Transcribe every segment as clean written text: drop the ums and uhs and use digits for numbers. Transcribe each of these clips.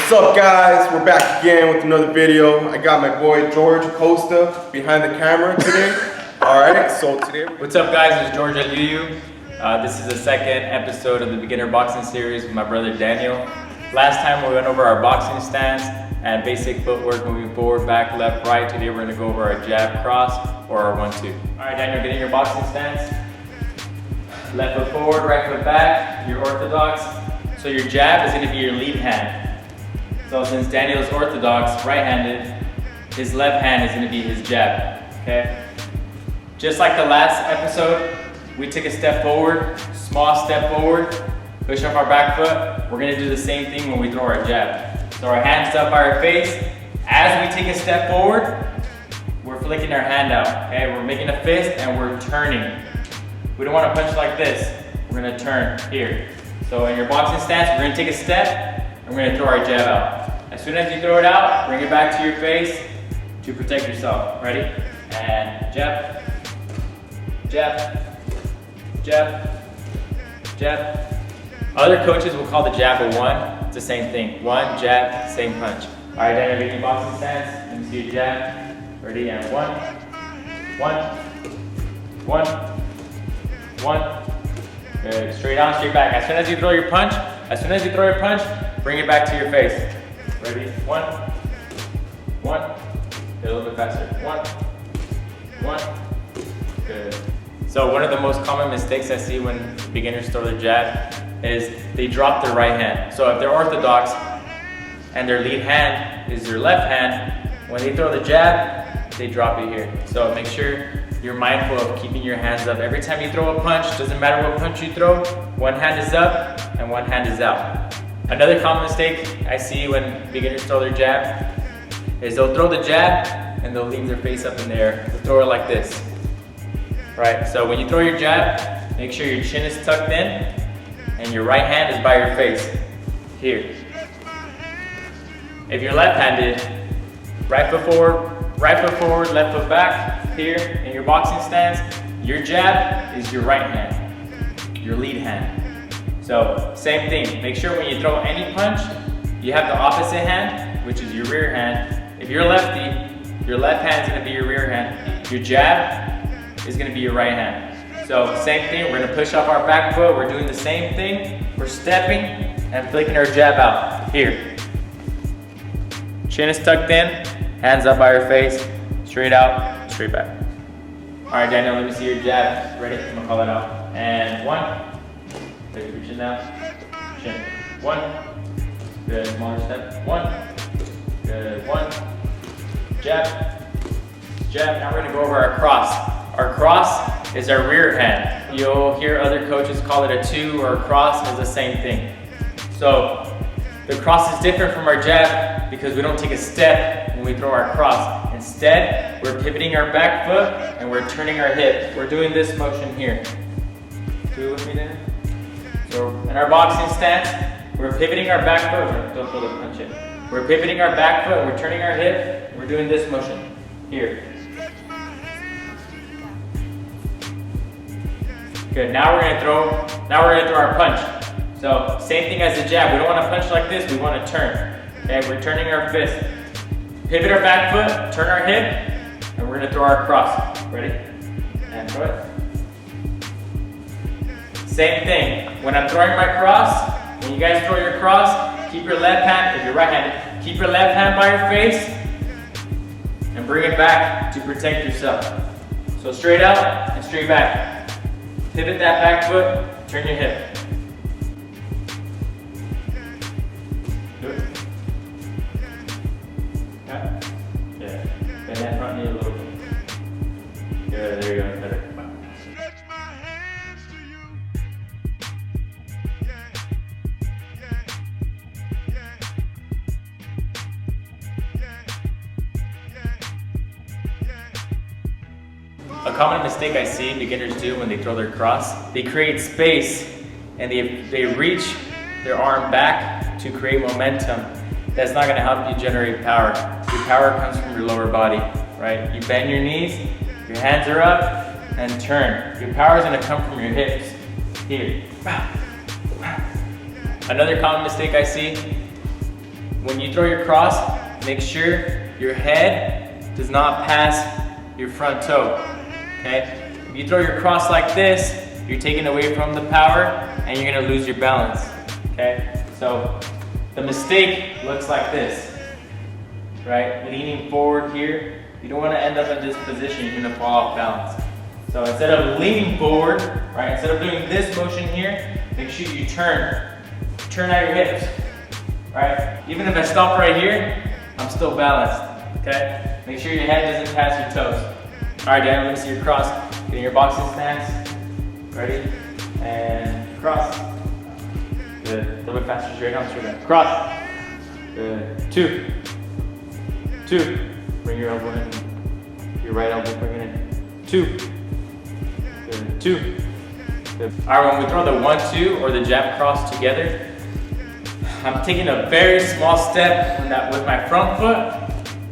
What's up, guys? We're back again with another video. I got my boy George Costa behind the camera today. Alright, so today... What's up, guys? It's George Aliyu. This is the second episode of the beginner boxing series with my brother Daniel. Last time we went over our boxing stance and basic footwork moving forward, back, left, right. Today we're going to go over our jab, cross, or our 1-2. Alright, Daniel, get in your boxing stance. Left foot forward, right foot back. You're orthodox. So your jab is going to be your lead hand. So since Daniel's orthodox, right-handed, his left hand is going to be his jab, okay? Just like the last episode, we took a step forward, small step forward, push up our back foot. We're going to do the same thing when we throw our jab. So our hands up by our face. As we take a step forward, we're flicking our hand out, okay? We're making a fist and we're turning. We don't want to punch like this. We're going to turn here. So in your boxing stance, we're going to take a step, and we're going to throw our jab out. As soon as you throw it out, bring it back to your face to protect yourself. Ready? And jab, jab, jab, jab. Other coaches will call the jab a 1. It's the same thing. 1, jab, same punch. All right, Daniel, get in your boxing stance. Let me see your jab. Ready? And 1, 1, 1, 1. Good. Straight down, straight back. As soon as you throw your punch, bring it back to your face. Ready? 1, 1. A little bit faster. 1, 1. Good. So one of the most common mistakes I see when beginners throw their jab is they drop their right hand. So if they're orthodox and their lead hand is their left hand, when they throw the jab, they drop it here. So make sure you're mindful of keeping your hands up. Every time you throw a punch, doesn't matter what punch you throw, one hand is up and one hand is out. Another common mistake I see when beginners throw their jab is they'll throw the jab and they'll leave their face up in the air. They'll throw it like this, right? So when you throw your jab, make sure your chin is tucked in and your right hand is by your face, here. If you're left-handed, right foot forward, left foot back, here in your boxing stance, your jab is your right hand, your lead hand. So same thing, make sure when you throw any punch, you have the opposite hand, which is your rear hand. If you're lefty, your left hand is going to be your rear hand. Your jab is going to be your right hand. So same thing, we're going to push up our back foot. We're doing the same thing. We're stepping and flicking our jab out, here. Chin is tucked in, hands up by your face, straight out, straight back. All right, Daniel, let me see your jab. Ready? I'm gonna call it out. And 1. Take your chin down. Chin. 1. Good. Smaller step. 1. Good. 1. Jab. Jab. Now we're gonna go over our cross. Our cross is our rear hand. You'll hear other coaches call it a 2 or a cross is the same thing. So the cross is different from our jab because we don't take a step when we throw our cross. Instead, we're pivoting our back foot and we're turning our hip. We're doing this motion here. Do it with me then. So in our boxing stance, we're pivoting our back foot. Don't feel the punch it. We're pivoting our back foot, we're turning our hip, we're doing this motion here. Good. Now we're gonna throw our punch. So same thing as the jab. We don't want to punch like this, we want to turn. Okay, we're turning our fist. Pivot our back foot, turn our hip, and we're going to throw our cross. Ready? And throw it. Same thing. When I'm throwing my cross, when you guys throw your cross, keep your left hand, if you're right-handed, keep your left hand by your face and bring it back to protect yourself. So straight out and straight back. Pivot that back foot, turn your hip. Do it. Yeah. Bend that front knee a little bit. Good, there you go, better. A common mistake I see beginners do when they throw their cross, they create space and they reach their arm back to create momentum. That's not going to help you generate power. Your power comes from your lower body, right? You bend your knees, your hands are up, and turn. Your power is going to come from your hips, here. Another common mistake I see when you throw your cross, make sure your head does not pass your front toe, okay? If you throw your cross like this, you're taking away from the power and you're gonna lose your balance, okay? So the mistake looks like this, right? Leaning forward here. You don't wanna end up in this position, you're gonna fall off balance. So instead of leaning forward, right, instead of doing this motion here, make sure you turn out your hips, right? Even if I stop right here, I'm still balanced, okay? Make sure your head doesn't pass your toes. All right, Dan, let me see your cross. Get in your boxing stance. Ready? And cross. Good. A little bit faster, straight on, straight on. Cross. Good. 2. 2. Bring your elbow in. Your right elbow, bring it in. 2. Good. 2. Good. All right, when we throw the 1-2 or the jab cross together, I'm taking a very small step with my front foot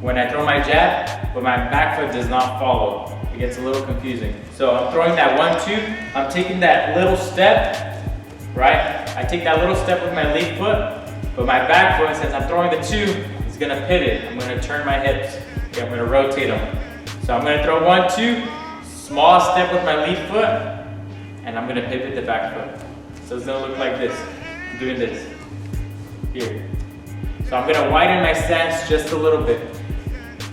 when I throw my jab, but my back foot does not follow. It gets a little confusing. So I'm throwing that 1-2, I'm taking that little step, right? I take that little step with my lead foot, but my back foot, since I'm throwing the 2, is gonna pivot. I'm gonna turn my hips. Okay, I'm gonna rotate them. So I'm gonna throw 1-2, small step with my lead foot, and I'm gonna pivot the back foot. So it's gonna look like this. I'm doing this. Here. So I'm gonna widen my stance just a little bit.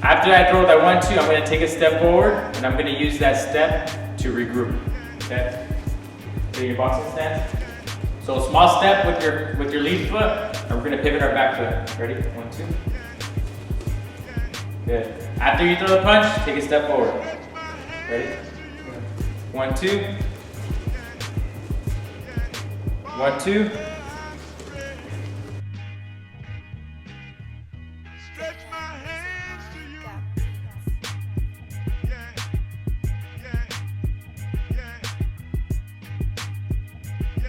After I throw that 1-2, I'm gonna take a step forward and I'm gonna use that step to regroup. Okay? Get your boxing stance. So a small step with your lead foot, and we're gonna pivot our back foot. Ready? 1-2. Good. After you throw the punch, take a step forward. Ready? 1-2. 1-2.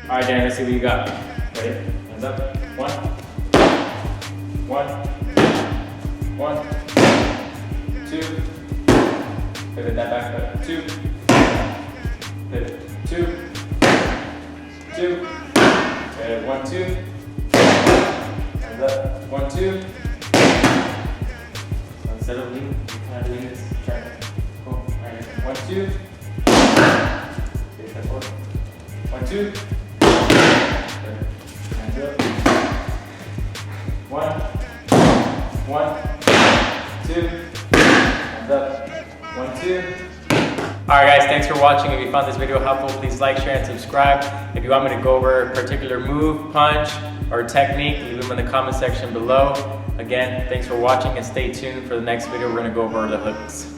All right, Dan, let's see what you got. Ready? Hands up. 1. 1. 1. 2. Pivot that back foot. 2. Pivot. 2. 2. Pivot. 1, 2. Hands up. 1, 2. So instead of leaning, you kind of lean this. Try it. Cool. All right. 1, 2. Okay, step forward. 1, 2. Hands up. 1, 1, 2. Hands up. 1, 2. Alright guys, thanks for watching. If you found this video helpful, please like, share, and subscribe. If you want me to go over a particular move, punch, or technique, leave them in the comment section below. Again, thanks for watching and stay tuned for the next video. We're going to go over the hooks.